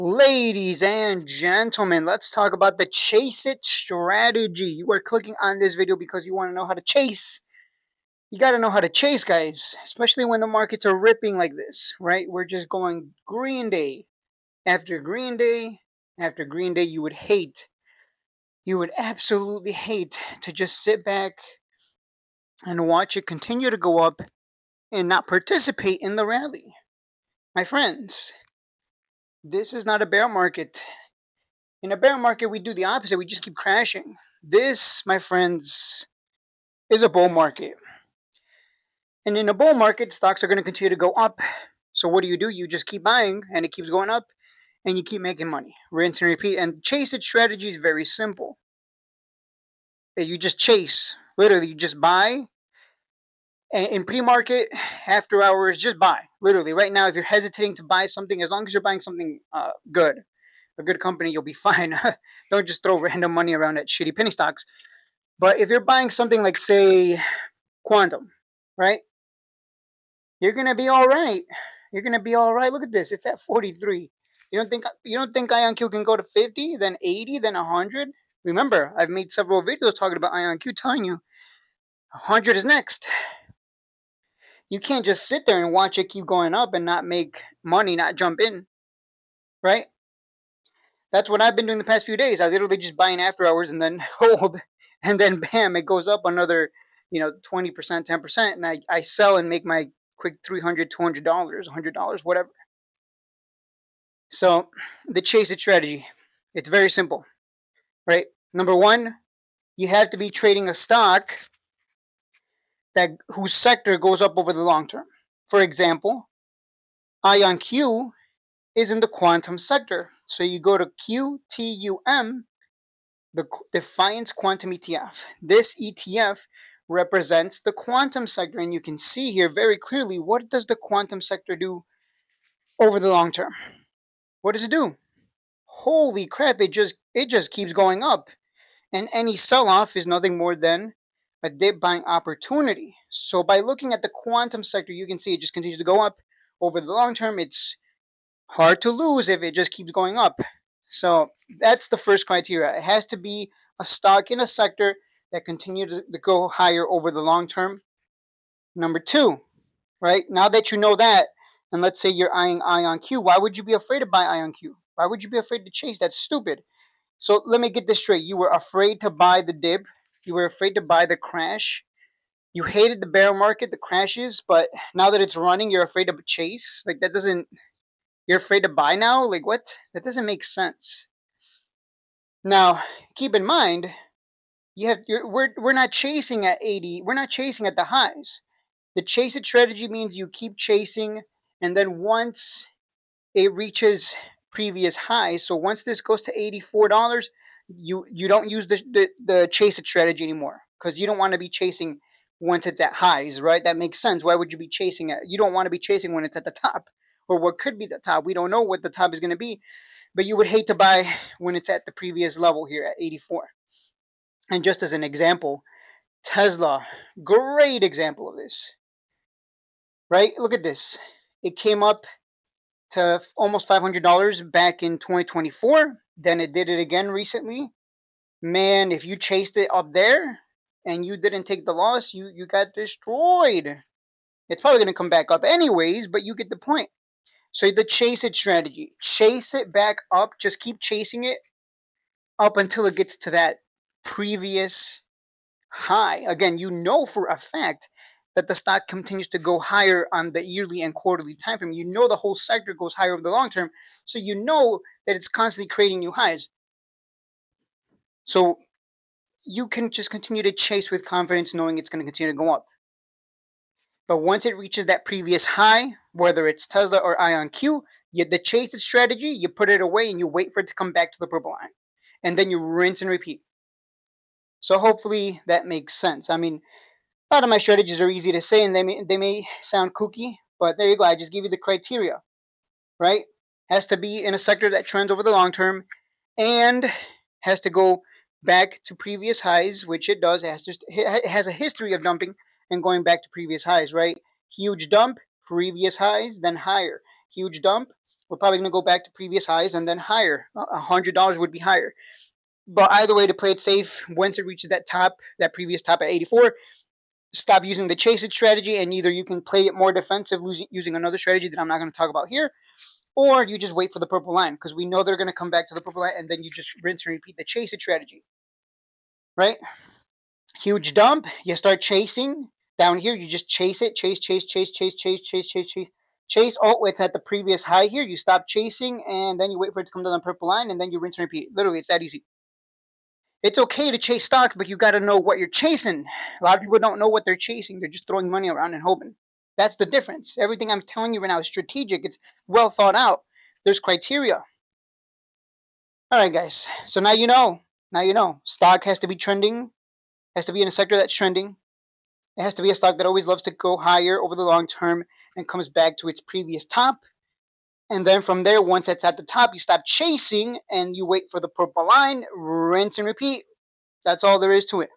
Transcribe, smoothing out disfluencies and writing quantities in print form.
Ladies and gentlemen, let's talk about the Chase It strategy. You are clicking on this video because you want to know how to chase. You got to know how to chase, guys, especially when the markets are ripping like this, right? We're just going green day after green day after green day. You would absolutely hate to just sit back and watch it continue to go up and not participate in the rally. My friends, this is not a bear market. In a bear market, we do the opposite. We just keep crashing. This, my friends, is a bull market. And in a bull market, stocks are going to continue to go up. So what do? You just keep buying and it keeps going up and you keep making money. Rinse and repeat. And chase it strategy is very simple. You just chase. Literally, you just buy. And in pre-market, after hours, just buy. Literally, right now, if you're hesitating to buy something, as long as you're buying something good, a good company, you'll be fine. Don't just throw random money around at shitty penny stocks. But if you're buying something like, say, Quantum, right? You're gonna be all right. You're gonna be all right. Look at this. It's at 43. You don't think IonQ can go to 50, then 80, then 100? Remember, I've made several videos talking about IonQ, telling you 100 is next. You can't just sit there and watch it keep going up and not make money, not jump in, right? That's what I've been doing the past few days. I literally just buy in after hours and then hold, and then bam, it goes up another, 20%, 10%, and I sell and make my quick $300, $200, $100, whatever. So the chase it strategy, it's very simple, right? Number one, you have to be trading a stock that whose sector goes up over the long term. For example, IonQ is in the quantum sector. So you go to QTUM, the Defiance Quantum ETF. This ETF represents the quantum sector, and you can see here very clearly what does the quantum sector do over the long term. What does it do? Holy crap, it just keeps going up. And any sell-off is nothing more than a dip buying opportunity. So by looking at the quantum sector, you can see it just continues to go up. Over the long term, it's hard to lose if it just keeps going up. So that's the first criteria. It has to be a stock in a sector that continues to go higher over the long term. Number two, right? Now that you know that, and let's say you're eyeing IonQ, why would you be afraid to buy IonQ? Why would you be afraid to chase? That's stupid. So let me get this straight. You were afraid to buy the dip. You were afraid to buy the crash. You hated the bear market, the crashes, but now that it's running, you're afraid to chase? Like, that doesn't, you're afraid to buy now? Like, what? That doesn't make sense. Now, keep in mind, we're not chasing at 80. We're not chasing at the highs. The chase it strategy means you keep chasing, and then once it reaches previous highs, so once this goes to $84, you don't use the chase it strategy anymore, because you don't want to be chasing once it's at highs, right? That makes sense. Why would you be chasing it? You don't want to be chasing when it's at the top, or what could be the top. We don't know what the top is going to be, but you would hate to buy when it's at the previous level here at 84. And just as an example, Tesla, great example of this, right? Look at this. It came up to almost $500 back in 2024. Then it did it again recently. Man, if you chased it up there and you didn't take the loss, you got destroyed. It's probably going to come back up anyways, but you get the point. So the chase it strategy, chase it back up, just keep chasing it up until it gets to that previous high. Again, you know for a fact that the stock continues to go higher on the yearly and quarterly time frame. You know the whole sector goes higher over the long term, so you know that it's constantly creating new highs. So you can just continue to chase with confidence, knowing it's going to continue to go up. But once it reaches that previous high, whether it's Tesla or IonQ, the chase it strategy, you put it away and you wait for it to come back to the purple line, and then you rinse and repeat. So hopefully that makes sense. I mean, a lot of my strategies are easy to say and they may sound kooky, but there you go. I just give you the criteria, right? Has to be in a sector that trends over the long term and has to go back to previous highs, which it does. It has a history of dumping and going back to previous highs, right? Huge dump, previous highs, then higher. Huge dump, We're probably going to go back to previous highs and then higher. $100 would be higher. But either way, to play it safe, once it reaches that top, that previous top at 84, stop using the chase it strategy, and either you can play it more defensive using another strategy that I'm not going to talk about here, or you just wait for the purple line, because we know they're going to come back to the purple line, and then you just rinse and repeat the chase it strategy, right? Huge dump, you start chasing. Down here, you just chase it, chase. Oh, it's at the previous high here. You stop chasing, and then you wait for it to come down the purple line, and then you rinse and repeat. Literally, it's that easy. It's okay to chase stocks, but you got to know what you're chasing. A lot of people don't know what they're chasing. They're just throwing money around and hoping. That's the difference. Everything I'm telling you right now is strategic. It's well thought out. There's criteria. All right, guys. So now you know. Now you know. Stock has to be trending. Has to be in a sector that's trending. It has to be a stock that always loves to go higher over the long term and comes back to its previous top. And then from there, once it's at the top, you stop chasing and you wait for the purple line, rinse and repeat. That's all there is to it.